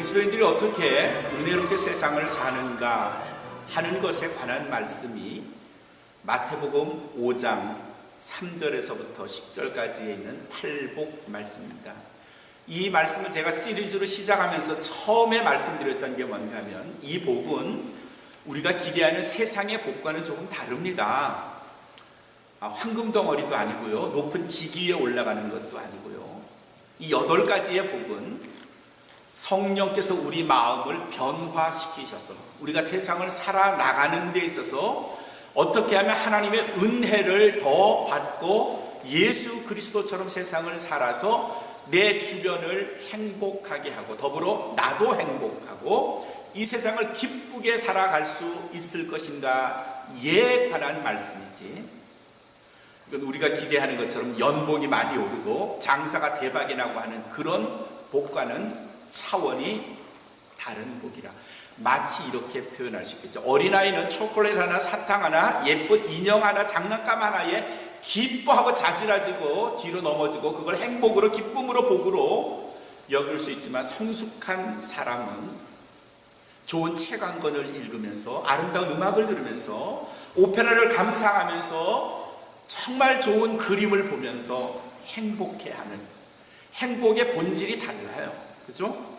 그리스도인들이 어떻게 은혜롭게 세상을 사는가 하는 것에 관한 말씀이 마태복음 5장 3절에서부터 10절까지에 있는 팔복 말씀입니다. 이 말씀은 제가 시리즈로 시작하면서 처음에 말씀드렸던 게 뭔가 하면 이 복은 우리가 기대하는 세상의 복과는 조금 다릅니다. 황금 덩어리도 아니고요, 높은 지기 위에 올라가는 것도 아니고요. 이 8가지의 복은 성령께서 우리 마음을 변화시키셔서 우리가 세상을 살아나가는 데 있어서 어떻게 하면 하나님의 은혜를 더 받고 예수 그리스도처럼 세상을 살아서 내 주변을 행복하게 하고 더불어 나도 행복하고 이 세상을 기쁘게 살아갈 수 있을 것인가에 관한 말씀이지, 이건 우리가 기대하는 것처럼 연봉이 많이 오르고 장사가 대박이 나고 하는 그런 복과는 차원이 다른 복이라 마치 이렇게 표현할 수 있겠죠. 어린아이는 초콜릿 하나, 사탕 하나, 예쁜 인형 하나, 장난감 하나에 기뻐하고 자지러지고 뒤로 넘어지고 그걸 행복으로, 기쁨으로, 복으로 여길 수 있지만 성숙한 사람은 좋은 책 한 권을 읽으면서 아름다운 음악을 들으면서 오페라를 감상하면서 정말 좋은 그림을 보면서 행복해하는, 행복의 본질이 달라요. 그죠?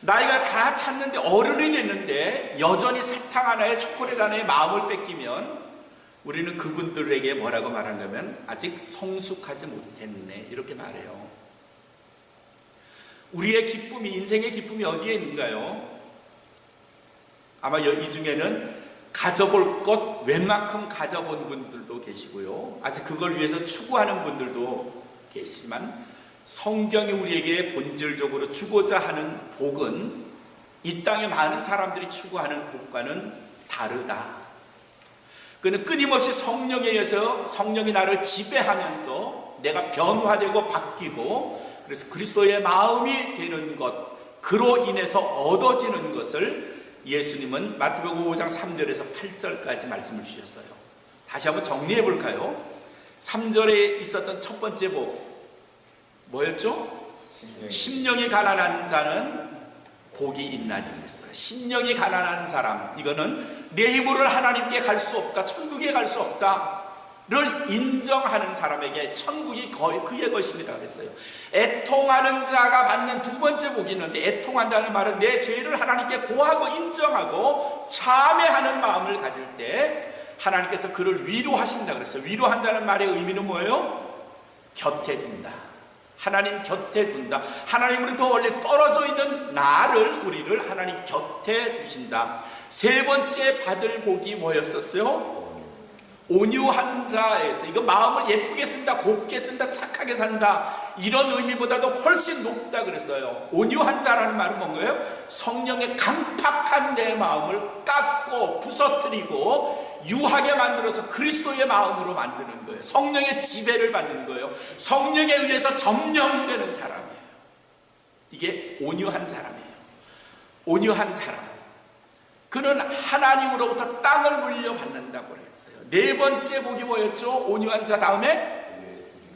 나이가 다 찼는데 어른이 됐는데 여전히 사탕 하나에 초콜릿 하나에 마음을 뺏기면 우리는 그분들에게 뭐라고 말하냐면 아직 성숙하지 못했네, 이렇게 말해요. 우리의 기쁨이, 인생의 기쁨이 어디에 있는가요? 아마 이 중에는 가져볼 것 웬만큼 가져본 분들도 계시고요, 아직 그걸 위해서 추구하는 분들도 계시지만 성경이 우리에게 본질적으로 주고자 하는 복은 이 땅에 많은 사람들이 추구하는 복과는 다르다. 그는 끊임없이 성령에 의해서 성령이 나를 지배하면서 내가 변화되고 바뀌고 그래서 그리스도의 마음이 되는 것, 그로 인해서 얻어지는 것을 예수님은 마태복음 5장 3절에서 8절까지 말씀을 주셨어요. 다시 한번 정리해 볼까요? 3절에 있었던 첫 번째 복 뭐였죠? 심령이 가난한 자는 복이 있나니 그랬어요. 심령이 가난한 사람, 이거는 내 힘으로 하나님께 갈 수 없다, 천국에 갈 수 없다를 인정하는 사람에게 천국이 거의 그의 것입니다 그랬어요. 애통하는 자가 받는 두 번째 복이 있는데, 애통한다는 말은 내 죄를 하나님께 고하고 인정하고 참회하는 마음을 가질 때 하나님께서 그를 위로하신다 그랬어요. 위로한다는 말의 의미는 뭐예요? 곁에 둔다, 하나님 곁에 둔다. 하나님으로부터 원래 떨어져 있는 나를, 우리를 하나님 곁에 두신다. 세 번째 받을 복이 뭐였었어요? 온유한 자에서, 이거 마음을 예쁘게 쓴다, 곱게 쓴다, 착하게 산다, 이런 의미보다도 훨씬 높다 그랬어요. 온유한 자라는 말은 뭔가요? 성령의 강팍한 내 마음을 깎고 부서뜨리고 유하게 만들어서 그리스도의 마음으로 만드는 거예요. 성령의 지배를 받는 거예요. 성령에 의해서 점령되는 사람이에요. 이게 온유한 사람이에요. 온유한 사람, 그는 하나님으로부터 땅을 물려받는다고 했어요. 네 번째 복이 뭐였죠? 온유한 자 다음에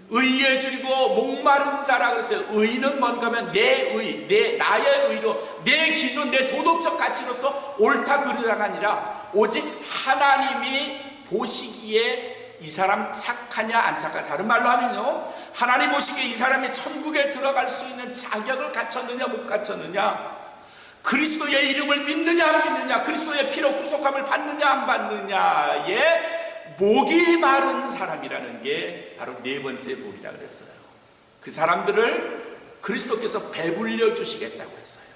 의에 줄이고 목마른 자라 그랬어요. 의는 뭔가 하면 내 의, 나의 의로, 내 기준, 내 도덕적 가치로서 옳다 그르다가 아니라 오직 하나님이 보시기에 이 사람 착하냐 안 착하냐, 다른 말로 하면요, 하나님 보시기에 이 사람이 천국에 들어갈 수 있는 자격을 갖췄느냐 못 갖췄느냐, 그리스도의 이름을 믿느냐 안 믿느냐, 그리스도의 피로 구속함을 받느냐 안 받느냐에 목이 마른 사람이라는 게 바로 네 번째 복이라 그랬어요. 그 사람들을 그리스도께서 배불려 주시겠다고 했어요.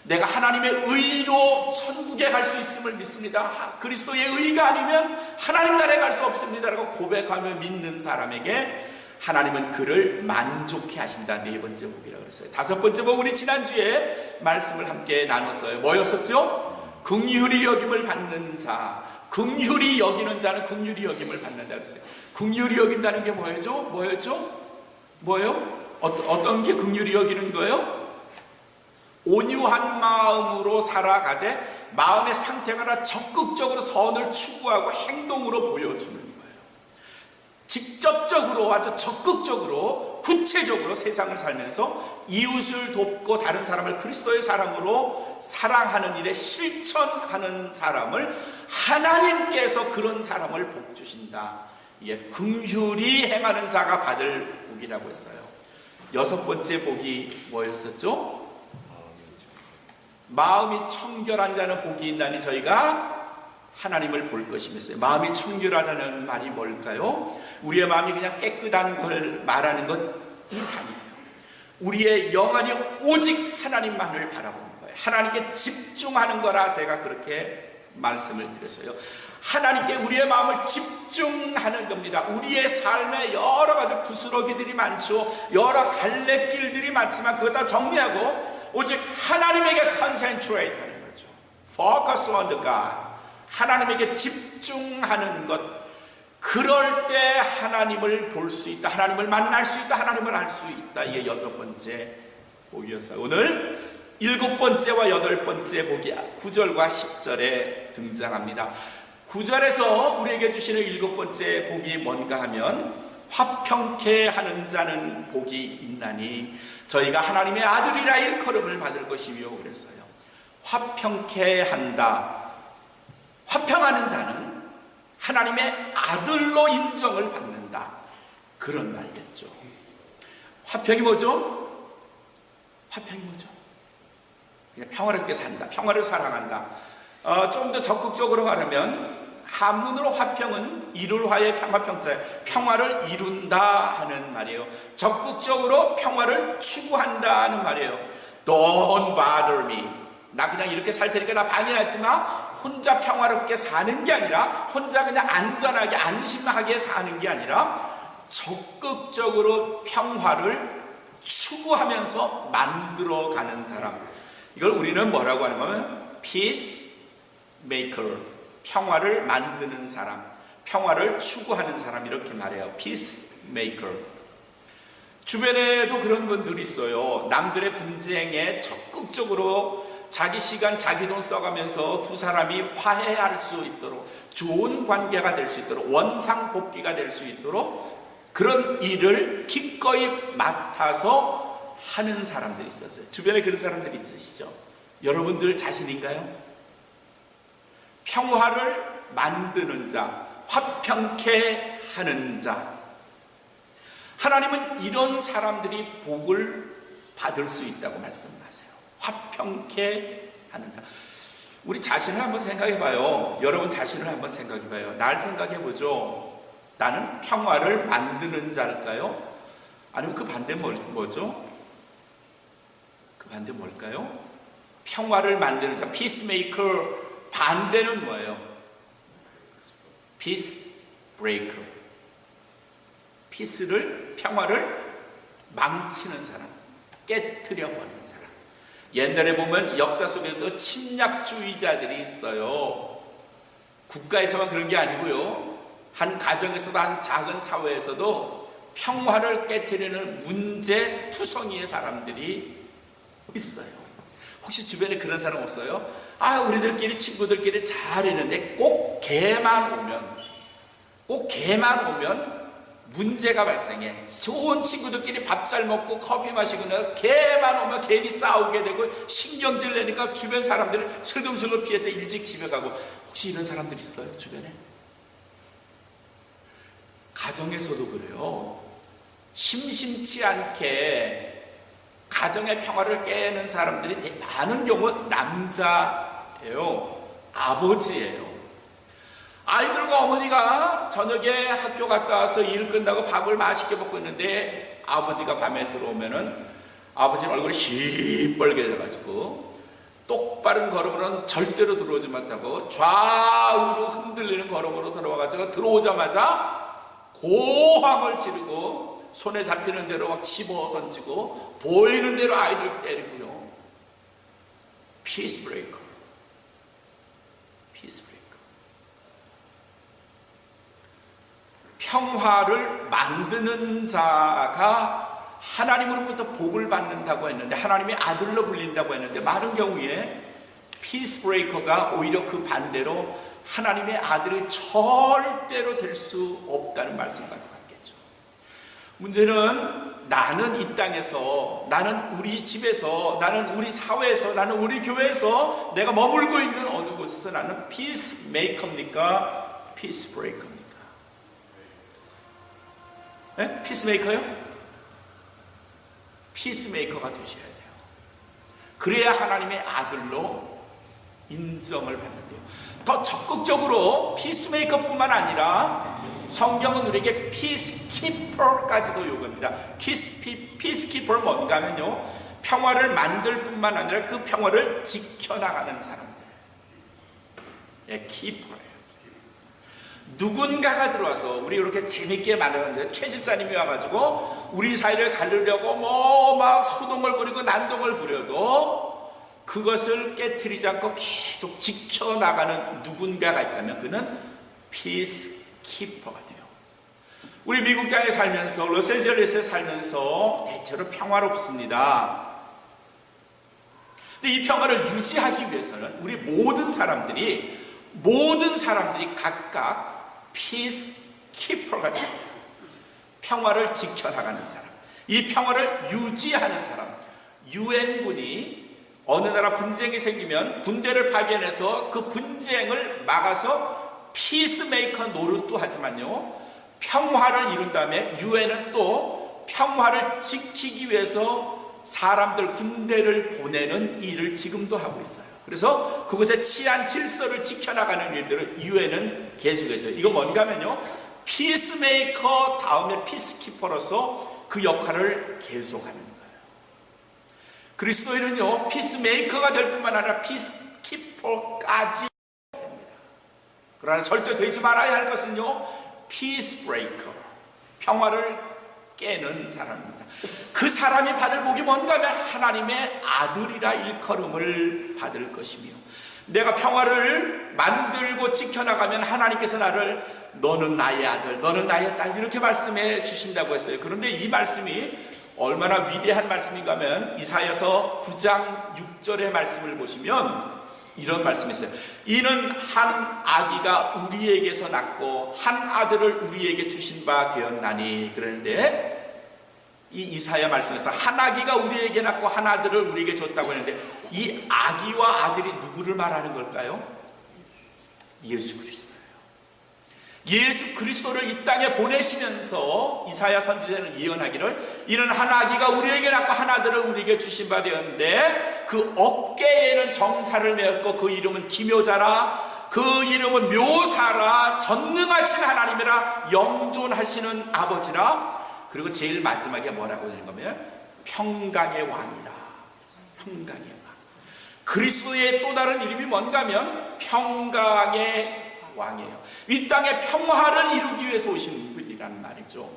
내가 하나님의 의로 천국에 갈 수 있음을 믿습니다, 그리스도의 의가 아니면 하나님 나라에 갈 수 없습니다 라고 고백하며 믿는 사람에게 하나님은 그를 만족해 하신다. 네 번째 복이라고 그랬어요. 다섯 번째 복, 우리 지난주에 말씀을 함께 나눴어요. 뭐였었죠? 긍휼히 여김을 받는 자, 긍휼히 여기는 자는 긍휼히 여김을 받는다 그랬어요. 긍휼히 여긴다는 게 뭐였죠? 뭐예요? 어떤 게 긍휼히 여기는 거예요? 온유한 마음으로 살아가되 마음의 상태가 적극적으로 선을 추구하고 행동으로 보여주는 거예요. 직접적으로 아주 적극적으로 구체적으로 세상을 살면서 이웃을 돕고 다른 사람을 그리스도의 사랑으로 사랑하는 일에 실천하는 사람을 하나님께서 그런 사람을 복 주신다. 이게 긍휼히 행하는 자가 받을 복이라고 했어요. 여섯 번째 복이 뭐였었죠? 마음이 청결한 자는 복이 있나니 저희가 하나님을 볼 것이면서요. 마음이 청결하다는 말이 뭘까요? 우리의 마음이 그냥 깨끗한 걸 말하는 것 이상이에요. 우리의 영안이 오직 하나님만을 바라보는 거예요. 하나님께 집중하는 거라 제가 그렇게 말씀을 드렸어요. 하나님께 우리의 마음을 집중하는 겁니다. 우리의 삶에 여러 가지 부스러기들이 많죠. 여러 갈래길들이 많지만 그것 다 정리하고 오직 하나님에게 컨센트레이트 하는 거죠. Focus on the God. 하나님에게 집중하는 것. 그럴 때 하나님을 볼 수 있다. 하나님을 만날 수 있다. 하나님을 알 수 있다. 이게 여섯 번째 복이었어요. 오늘 일곱 번째와 여덟 번째 복이 9절과 10절에 등장합니다. 9절에서 우리에게 주시는 일곱 번째 복이 뭔가 하면 화평케 하는 자는 복이 있나니 저희가 하나님의 아들이라 일컬음을 받을 것이요 그랬어요. 화평케 한다. 화평하는 자는 하나님의 아들로 인정을 받는다. 그런 말이겠죠. 화평이 뭐죠? 화평이 뭐죠? 그냥 평화롭게 산다. 평화를 사랑한다. 좀 더 적극적으로 말하면 한문으로 화평은 이룰화의 평화평자, 평화를 이룬다 하는 말이에요. 적극적으로 평화를 추구한다 하는 말이에요. Don't bother me. 나 그냥 이렇게 살 테니까 나 방해하지 마. 혼자 평화롭게 사는 게 아니라 혼자 그냥 안전하게 안심하게 사는 게 아니라 적극적으로 평화를 추구하면서 만들어가는 사람. 이걸 우리는 뭐라고 하는 거면 peace maker, 평화를 만드는 사람, 평화를 추구하는 사람 이렇게 말해요. peace maker. 주변에도 그런 분들이 있어요. 남들의 분쟁에 적극적으로 자기 시간, 자기 돈 써가면서 두 사람이 화해할 수 있도록 좋은 관계가 될 수 있도록 원상복귀가 될 수 있도록 그런 일을 기꺼이 맡아서 하는 사람들이 있었어요. 주변에 그런 사람들이 있으시죠? 여러분들 자신인가요? 평화를 만드는 자, 화평케 하는 자. 하나님은 이런 사람들이 복을 받을 수 있다고 말씀하세요. 화평케 하는 자. 우리 자신을 한번 생각해 봐요. 여러분 자신을 한번 생각해 봐요. 날 생각해 보죠. 나는 평화를 만드는 자일까요? 아니면 그 반대 뭐죠? 그 반대 뭘까요? 평화를 만드는 자, peacemaker. 반대는 뭐예요? peace breaker. peace를, 평화를 망치는 사람, 깨트려 버리는 사람. 옛날에 보면 역사 속에도 침략주의자들이 있어요. 국가에서만 그런 게 아니고요. 한 가정에서도 한 작은 사회에서도 평화를 깨트리는 문제투성이의 사람들이 있어요. 혹시 주변에 그런 사람 없어요? 우리들끼리 친구들끼리 잘 있는데 꼭 걔만 오면 문제가 발생해. 좋은 친구들끼리 밥 잘 먹고 커피 마시고 나서 걔만 오면 괜히 싸우게 되고 신경질 내니까 주변 사람들은 슬금슬금 피해서 일찍 집에 가고. 혹시 이런 사람들 있어요? 주변에? 가정에서도 그래요. 심심치 않게 가정의 평화를 깨는 사람들이 많은 경우 남자예요. 아버지예요. 아이들과 어머니가 저녁에 학교 갔다 와서 일 끝나고 밥을 맛있게 먹고 있는데 아버지가 밤에 들어오면은 아버지는 얼굴이 시뻘게 돼가지고 똑바른 걸음으로는 절대로 들어오지 못하고 좌우로 흔들리는 걸음으로 들어와가지고 들어오자마자 고함을 지르고 손에 잡히는 대로 막 집어 던지고 보이는 대로 아이들 때리고요. Peace breaker. Peace breaker. 평화를 만드는 자가 하나님으로부터 복을 받는다고 했는데 하나님의 아들로 불린다고 했는데 많은 경우에 피스 브레이커가 오히려 그 반대로 하나님의 아들이 절대로 될 수 없다는 말씀과 같게 문제는 나는 이 땅에서, 나는 우리 집에서, 나는 우리 사회에서, 나는 우리 교회에서 내가 머물고 있는 어느 곳에서 나는 피스메이커입니까? 피스브레이커입니까? 네? 피스메이커요? 피스메이커가 되셔야 돼요. 그래야 하나님의 아들로 인정을 받는데요. 더 적극적으로 피스메이커뿐만 아니라 성경은 우리에게 피스키퍼까지도 요구합니다. 피스키퍼 뭔가 하면요, 평화를 만들 뿐만 아니라 그 평화를 지켜나가는 사람들. 예, 키퍼예요. 누군가가 들어와서 우리 이렇게 재밌게 만들었는데, 최 집사님이 와가지고 우리 사이를 가르려고 뭐 막 소동을 부리고 난동을 부려도 그것을 깨트리지 않고 계속 지켜나가는 누군가가 있다면 그는 피스키퍼가 돼요. 우리 미국 땅에 살면서, 로스앤젤레스에 살면서 대체로 평화롭습니다. 근데 이 평화를 유지하기 위해서는 우리 모든 사람들이 각각 피스키퍼가 돼요. 평화를 지켜나가는 사람, 이 평화를 유지하는 사람. 유엔군이 어느 나라 분쟁이 생기면 군대를 파견해서 그 분쟁을 막아서 피스메이커 노릇도 하지만요, 평화를 이룬 다음에 유엔은 또 평화를 지키기 위해서 사람들, 군대를 보내는 일을 지금도 하고 있어요. 그래서 그곳의 치안 질서를 지켜나가는 일들을 유엔은 계속해줘요. 이거 뭔가 하면요, 피스메이커 다음에 피스키퍼로서 그 역할을 계속하는 거예요. 그리스도인은요, 피스메이커가 될 뿐만 아니라 피스키퍼까지 됩니다. 그러나 절대 되지 말아야 할 것은요, 피스브레이커, 평화를 깨는 사람입니다. 그 사람이 받을 복이 뭔가 하면 하나님의 아들이라 일컬음을 받을 것이며, 내가 평화를 만들고 지켜나가면 하나님께서 나를 너는 나의 아들, 너는 나의 딸 이렇게 말씀해 주신다고 했어요. 그런데 이 말씀이 얼마나 위대한 말씀인가 하면 이사야서 9장 6절의 말씀을 보시면 이런 말씀이 있어요. 이는 한 아기가 우리에게서 낳고 한 아들을 우리에게 주신 바 되었나니. 그런데 이 이사야 말씀에서 한 아기가 우리에게 낳고 한 아들을 우리에게 줬다고 했는데, 이 아기와 아들이 누구를 말하는 걸까요? 예수 그리스도예요. 예수 그리스도를 이 땅에 보내시면서 이사야 선지자는 예언하기를, 이는 한 아기가 우리에게 낳고 한 아들을 우리에게 주신 바 되었는데 그 어깨에는 정사를 메었고 그 이름은 기묘자라, 그 이름은 묘사라, 전능하신 하나님이라, 영존하시는 아버지라. 그리고 제일 마지막에 뭐라고 되는 거면 평강의 왕이라. 평강의 왕. 그리스도의 또 다른 이름이 뭔가 하면 평강의 왕이에요. 이 땅에 평화를 이루기 위해서 오신 분이라는 말이죠.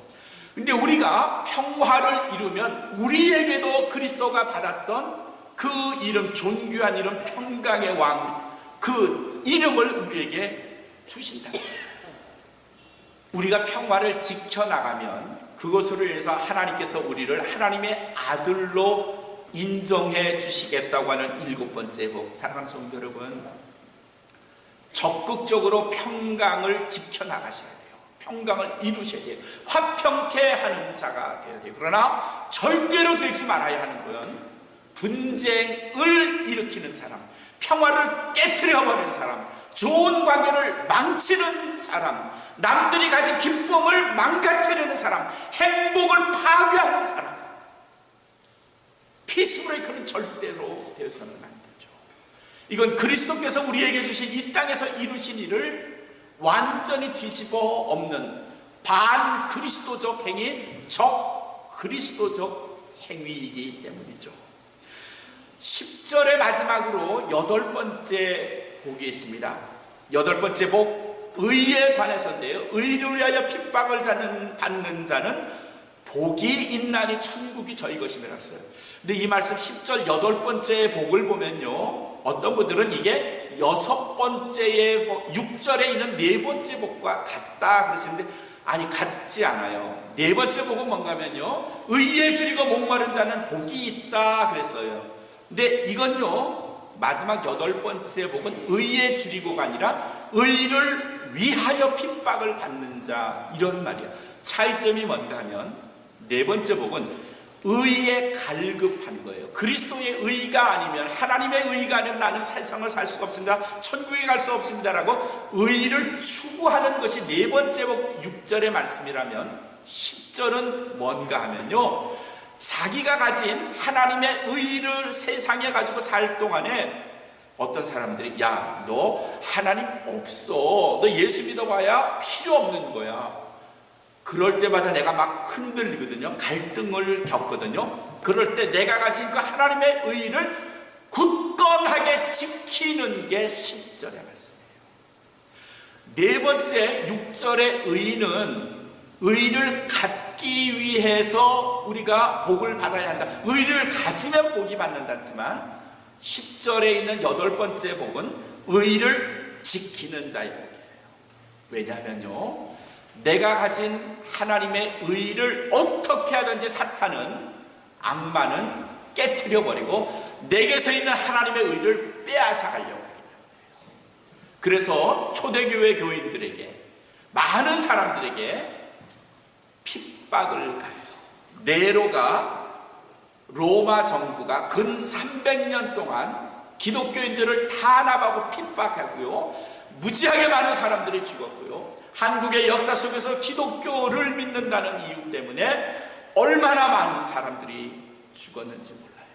근데 우리가 평화를 이루면 우리에게도 그리스도가 받았던 그 이름, 존귀한 이름 평강의 왕, 그 이름을 우리에게 주신다고 했어요. 우리가 평화를 지켜나가면 그것으로 인해서 하나님께서 우리를 하나님의 아들로 인정해 주시겠다고 하는 7번째 복. 사랑하는 성도 여러분, 적극적으로 평강을 지켜나가셔야 돼요. 평강을 이루셔야 돼요. 화평케 하는 자가 되어야 돼요. 그러나 절대로 되지 말아야 하는 건 분쟁을 일으키는 사람, 평화를 깨트려버리는 사람, 좋은 관계를 망치는 사람, 남들이 가진 기쁨을 망가뜨리는 사람, 행복을 파괴하는 사람. 피스브레이커는 절대로 되어서는 안 되죠. 이건 그리스도께서 우리에게 주신 이 땅에서 이루신 일을 완전히 뒤집어 엎는 반 그리스도적 행위, 적 그리스도적 행위이기 때문이죠. 10절의 마지막으로 8번째 복이 있습니다. 8번째 복, 의에 관해서인데요. 의를 위하여 핍박을 받는 자는 복이 있나니 천국이 저희 것임이라 했어요. 근데 이 말씀 10절 8번째 복을 보면요, 어떤 분들은 이게 6번째의 복, 6절에 있는 4번째 복과 같다 그러시는데, 아니, 같지 않아요. 4번째 복은 뭔가 하면요, 의에 줄이고 목마른 자는 복이 있다 그랬어요. 근데 이건요, 마지막 8번째 복은 의에 줄이고가 아니라 의를 위하여 핍박을 받는 자, 이런 말이에요. 차이점이 뭔가 하면 네 번째 복은 의에 갈급한 거예요. 그리스도의 의가 아니면, 하나님의 의가 아니면 나는 세상을 살 수가 없습니다, 천국에 갈 수 없습니다라고 의를 추구하는 것이 네 번째 복 6절의 말씀이라면, 10절은 뭔가 하면요, 자기가 가진 하나님의 의를 세상에 가지고 살 동안에 어떤 사람들이 야, 너 하나님 없어, 너 예수 믿어봐야 필요 없는 거야, 그럴 때마다 내가 막 흔들리거든요. 갈등을 겪거든요. 그럴 때 내가 가진 그 하나님의 의를 굳건하게 지키는 게 10절의 말씀이에요. 네 번째 6절의 의는 의를 갖기 위해서 우리가 복을 받아야 한다, 의를 가지면 복이 받는다지만 10절에 있는 여덟 번째 복은 의를 지키는 자의 복이에요. 왜냐하면요, 내가 가진 하나님의 의를 어떻게 하든지 사탄은, 악마는 깨트려 버리고 내게서 있는 하나님의 의를 빼앗아 가려고 하기 때문이에요. 그래서 초대교회 교인들에게, 많은 사람들에게 핍박을 가해요. 네로가, 로마 정부가 근 300년 동안 기독교인들을 탄압하고 핍박하고요, 무지하게 많은 사람들이 죽었고요, 한국의 역사 속에서 기독교를 믿는다는 이유 때문에 얼마나 많은 사람들이 죽었는지 몰라요.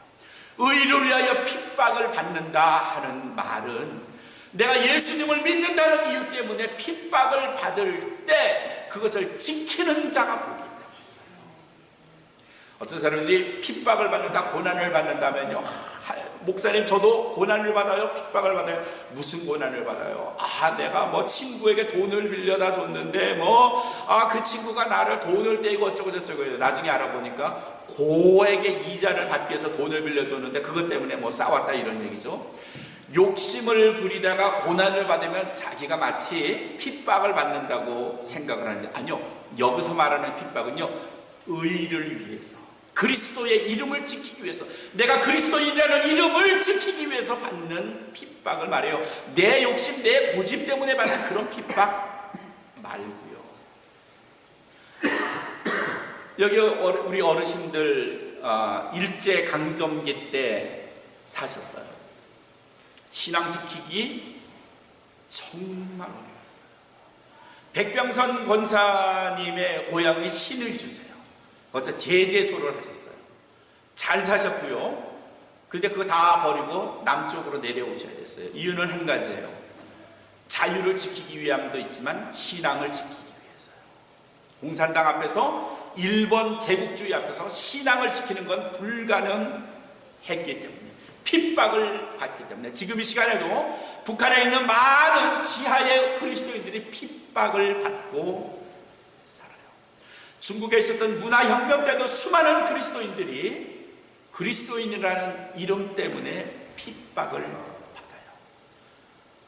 의를 위하여 핍박을 받는다 하는 말은, 내가 예수님을 믿는다는 이유 때문에 핍박을 받을 때 그것을 지키는 자가 복이 있다고 했어요. 어떤 사람들이 핍박을 받는다, 고난을 받는다면요, 목사님 저도 고난을 받아요, 핍박을 받아요. 무슨 고난을 받아요? 내가 뭐 친구에게 돈을 빌려다 줬는데 그 친구가 나를 돈을 떼고 어쩌고 저쩌고, 나중에 알아보니까 고에게 이자를 받기 위해서 돈을 빌려줬는데 그것 때문에 뭐 싸웠다, 이런 얘기죠. 욕심을 부리다가 고난을 받으면 자기가 마치 핍박을 받는다고 생각을 하는데, 아니요, 여기서 말하는 핍박은요, 의를 위해서, 그리스도의 이름을 지키기 위해서, 내가 그리스도인이라는 이름을 지키기 위해서 받는 핍박을 말해요. 내 욕심, 내 고집 때문에 받는 그런 핍박 말고요. 여기 우리 어르신들 일제 강점기 때 사셨어요. 신앙 지키기 정말 어려웠어요. 백병선 권사님의 고향이 신의주세요. 거기서 제재소를 하셨어요. 잘 사셨고요. 그런데 그거 다 버리고 남쪽으로 내려오셔야 됐어요. 이유는 한 가지예요. 자유를 지키기 위함도 있지만 신앙을 지키기 위해서요. 공산당 앞에서, 일본 제국주의 앞에서 신앙을 지키는 건 불가능했기 때문에, 핍박을 받기 때문에, 지금 이 시간에도 북한에 있는 많은 지하의 그리스도인들이 핍박을 받고 살아요. 중국에 있었던 문화혁명 때도 수많은 그리스도인들이 그리스도인이라는 이름 때문에 핍박을 받아요.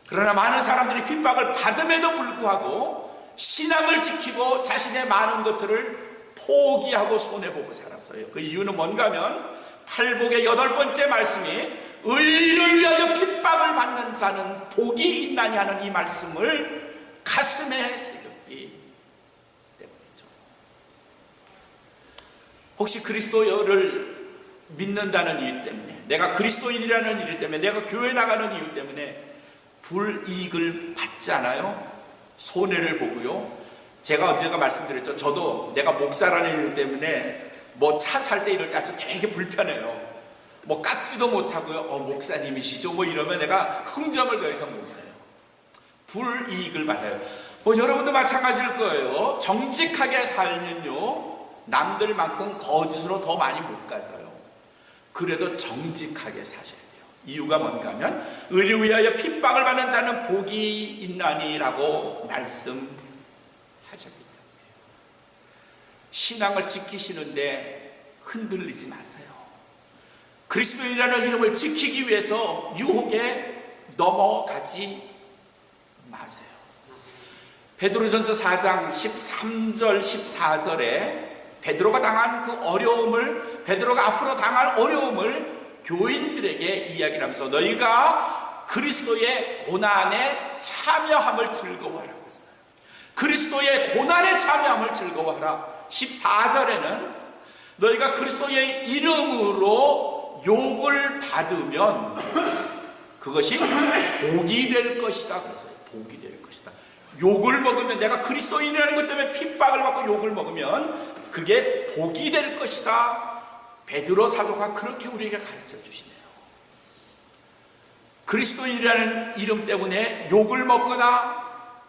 그러나 많은 사람들이 핍박을 받음에도 불구하고 신앙을 지키고 자신의 많은 것들을 포기하고 손해보고 살았어요. 그 이유는 뭔가 하면, 팔복의 여덟 번째 말씀이 의를 위하여 핍박을 받는 자는 복이 있나니 하는 이 말씀을 가슴에 새겼기 때문이죠. 혹시 그리스도를 믿는다는 이유 때문에, 내가 그리스도인이라는 이유 때문에, 내가 교회 나가는 이유 때문에 불이익을 받지 않아요? 손해를 보고요. 제가 언젠가 말씀드렸죠. 저도 내가 목사라는 이유 때문에 뭐 차 살 때 이럴 때 아주 되게 불편해요. 뭐 깎지도 못하고요. 목사님이시죠? 뭐 이러면 내가 흥정을 더 이상 못해요. 불이익을 받아요. 여러분도 마찬가지일 거예요. 정직하게 살면요, 남들만큼 거짓으로 더 많이 못 가져요. 그래도 정직하게 사셔야 돼요. 이유가 뭔가 하면, 의를 위하여 핍박을 받는 자는 복이 있나니라고 말씀하셨기 때문에 신앙을 지키시는데 흔들리지 마세요. 그리스도인이라는 이름을 지키기 위해서 유혹에 넘어가지 마세요. 베드로전서 4장 13절 14절에 베드로가 당한 그 어려움을, 베드로가 앞으로 당할 어려움을 교인들에게 이야기를 하면서, 너희가 그리스도의 고난에 참여함을 즐거워하라고 했어요. 그리스도의 고난에 참여함을 즐거워하라. 14절에는 너희가 그리스도의 이름으로 욕을 받으면 그것이 복이 될 것이다 그랬어요. 복이 될 것이다. 욕을 먹으면, 내가 그리스도인이라는 것 때문에 핍박을 받고 욕을 먹으면 그게 복이 될 것이다. 베드로 사도가 그렇게 우리에게 가르쳐 주시네요. 그리스도인이라는 이름 때문에 욕을 먹거나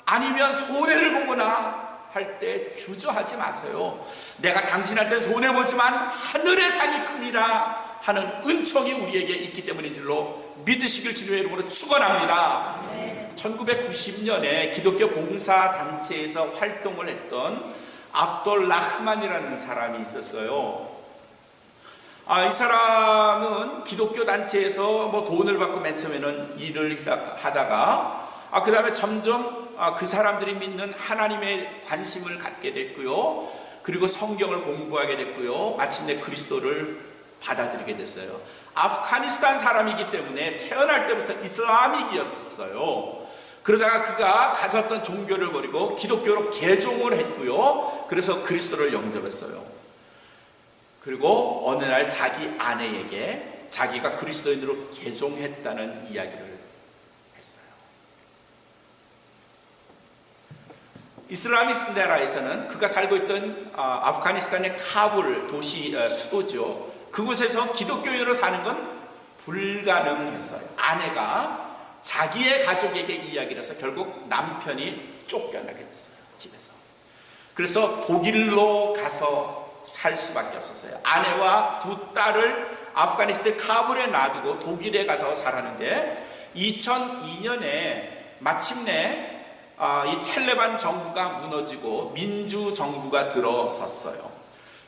아니면 손해를 보거나 할 때 주저하지 마세요. 내가 당신한테 손해보지만 하늘의 상이 큽니다 하는 은총이 우리에게 있기 때문인 줄로 믿으시길 주님의 이름으로 축원합니다. 1990년에 기독교 봉사단체에서 활동을 했던 압돌 라흐만이라는 사람이 있었어요. 이 사람은 기독교 단체에서 돈을 받고 맨 처음에는 일을 하다가 그 다음에 점점 그 사람들이 믿는 하나님에 관심을 갖게 됐고요. 그리고 성경을 공부하게 됐고요. 마침내 그리스도를 받아들이게 됐어요. 아프가니스탄 사람이기 때문에 태어날 때부터 이슬람이었어요. 그러다가 그가 가졌던 종교를 버리고 기독교로 개종을 했고요. 그래서 그리스도를 영접했어요. 그리고 어느 날 자기 아내에게 자기가 그리스도인으로 개종했다는 이야기를 했어요. 이슬라믹 나라에서는 그가 살고 있던 아프가니스탄의 카불 도시 수도죠. 그곳에서 기독교인으로 사는 건 불가능했어요. 아내가 자기의 가족에게 이야기를 해서 결국 남편이 쫓겨나게 됐어요. 집에서. 그래서 독일로 가서 살 수밖에 없었어요. 아내와 두 딸을 아프가니스탄 카불에 놔두고 독일에 가서 살았는데 2002년에 마침내 이 텔레반 정부가 무너지고 민주 정부가 들어섰어요.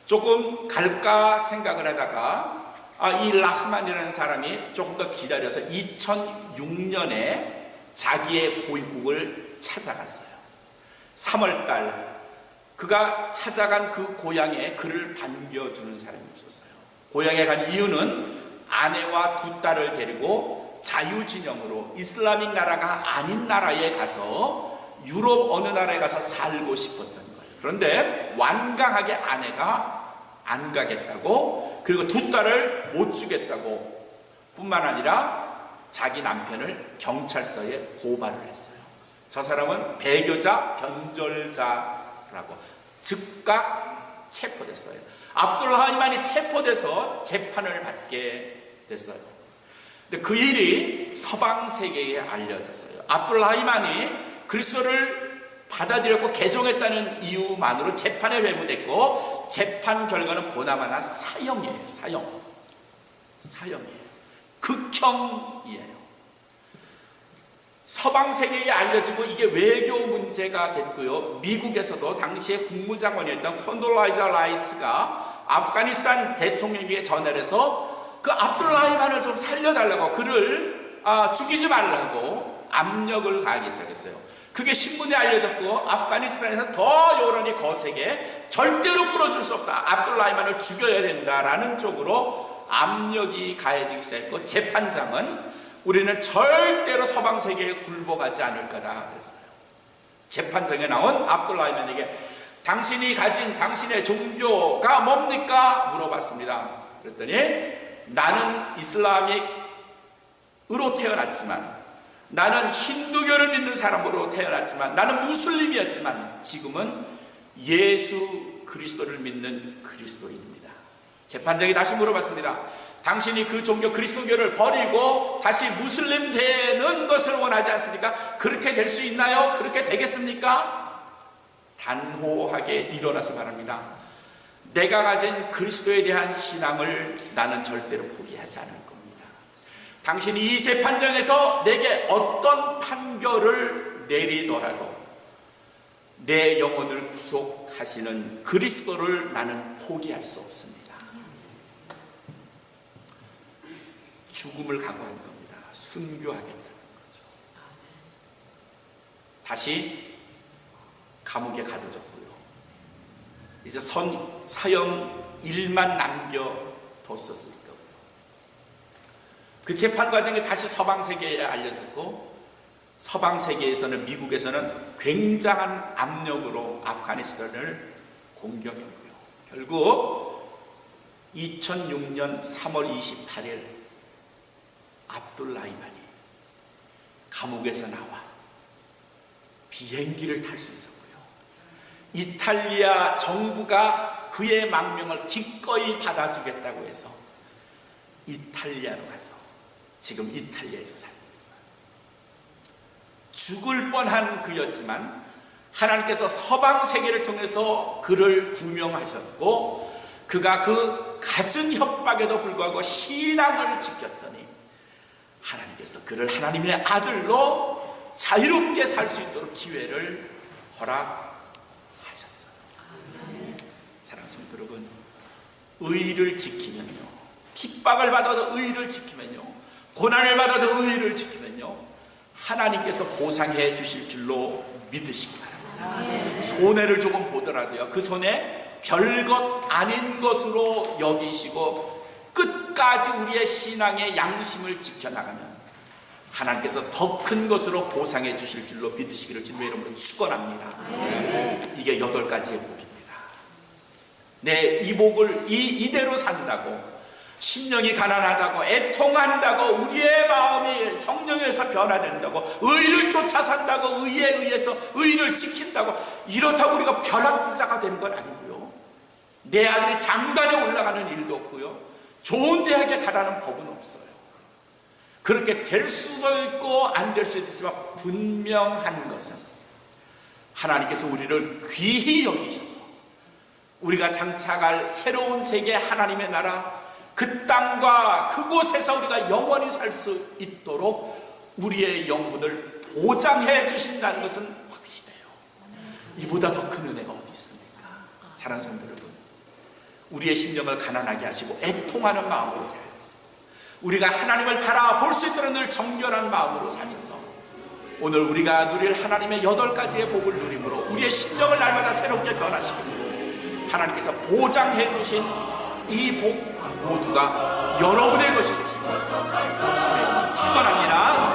조금 갈까 생각을 하다가 이 라흐만이라는 사람이 조금 더 기다려서 2006년에 자기의 고국을 찾아갔어요. 3월달 그가 찾아간 그 고향에 그를 반겨주는 사람이 없었어요. 고향에 간 이유는 아내와 두 딸을 데리고 자유진영으로 이슬라믹 나라가 아닌 나라에 가서 유럽 어느 나라에 가서 살고 싶었던 거예요. 그런데 완강하게 아내가 안 가겠다고, 그리고 두 딸을 못 주겠다고 뿐만 아니라 자기 남편을 경찰서에 고발을 했어요. 저 사람은 배교자, 변절자라고 즉각 체포됐어요. 압둘라이만이 체포돼서 재판을 받게 됐어요. 근데 그 일이 서방 세계에 알려졌어요. 압둘라이만이 그리스도를 받아들였고 개종했다는 이유만으로 재판에 회부됐고, 재판 결과는 보나마나 사형이에요. 사형이에요. 극형이에요. 서방 세계에 알려지고 이게 외교 문제가 됐고요. 미국에서도 당시에 국무장관이었던 콘돌라이자 라이스가 아프가니스탄 대통령에게 전화를 해서 그 압둘라이만을 좀 살려달라고, 그를 죽이지 말라고 압력을 가하기 시작했어요. 그게 신문에 알려졌고 아프가니스탄에서 더 여론이 거세게 절대로 풀어줄 수 없다, 압둘라이만을 죽여야 된다라는 쪽으로 압력이 가해지기 시작했고, 재판장은 우리는 절대로 서방 세계에 굴복하지 않을 거다 그랬어요. 재판장에 나온 압둘라이만에게 당신이 가진 당신의 종교가 뭡니까? 물어봤습니다. 그랬더니 나는 이슬람으로 태어났지만, 나는 힌두교를 믿는 사람으로 태어났지만, 나는 무슬림이었지만 지금은 예수 그리스도를 믿는 그리스도인입니다. 재판장이 다시 물어봤습니다. 당신이 그 종교 그리스도교를 버리고 다시 무슬림 되는 것을 원하지 않습니까? 그렇게 될 수 있나요? 그렇게 되겠습니까? 단호하게 일어나서 말합니다. 내가 가진 그리스도에 대한 신앙을 나는 절대로 포기하지 않을 겁니다. 당신이 이 재판정에서 내게 어떤 판결을 내리더라도 내 영혼을 구속하시는 그리스도를 나는 포기할 수 없습니다. 죽음을 각오한 겁니다. 순교하겠다는 거죠. 다시 감옥에 가둬졌고요. 이제 사형 일만 남겨뒀었을 거고요. 그 재판 과정이 다시 서방 세계에 알려졌고, 서방 세계에서는, 미국에서는 굉장한 압력으로 아프가니스탄을 공격했고요. 결국 2006년 3월 28일 압둘 라이만이 감옥에서 나와 비행기를 탈 수 있었고요. 이탈리아 정부가 그의 망명을 기꺼이 받아주겠다고 해서 이탈리아로 가서 지금 이탈리아에서 살고 있어요. 죽을 뻔한 그였지만 하나님께서 서방 세계를 통해서 그를 구명하셨고, 그가 그 갖은 협박에도 불구하고 신앙을 지켰더니 하나님께서 그를 하나님의 아들로 자유롭게 살 수 있도록 기회를 허락하셨어요. 사랑하는 성도 여러분, 의를 지키면요, 핍박을 받아도 의를 지키면요, 고난을 받아도 의를 지키면요, 하나님께서 보상해 주실 줄로 믿으시기 바랍니다. 손해를 조금 보더라도요, 그 손해 별것 아닌 것으로 여기시고 끝까지 우리의 신앙의 양심을 지켜나가면 하나님께서 더 큰 것으로 보상해 주실 줄로 믿으시기를 주님의 이름으로 축원합니다. 이게 8가지의 복입니다. 이 복을 이대로 산다고, 심령이 가난하다고, 애통한다고, 우리의 마음이 성령에서 변화된다고, 의를 쫓아 산다고, 의에 의해서 의를 지킨다고, 이렇다고 우리가 벼락부자가 되는 건 아니고요, 내 아들이 장관에 올라가는 일도 없고요, 좋은 대학에 가라는 법은 없어요. 그렇게 될 수도 있고 안 될 수도 있지만 분명한 것은 하나님께서 우리를 귀히 여기셔서 우리가 장차갈 새로운 세계, 하나님의 나라, 그 땅과 그곳에서 우리가 영원히 살 수 있도록 우리의 영혼을 보장해 주신다는 것은 확실해요. 이보다 더 큰 은혜가 어디 있습니까? 사랑하는 성도 여러분, 우리의 심령을 가난하게 하시고 애통하는 마음으로 살아요. 우리가 하나님을 바라볼 수 있도록 늘 정결한 마음으로 사셔서 오늘 우리가 누릴 하나님의 8가지의 복을 누림으로 우리의 심령을 날마다 새롭게 변화시키고 하나님께서 보장해 주신 이 복 모두가 여러분의 것이 되시기를 주님의 이름으로 축원합니다.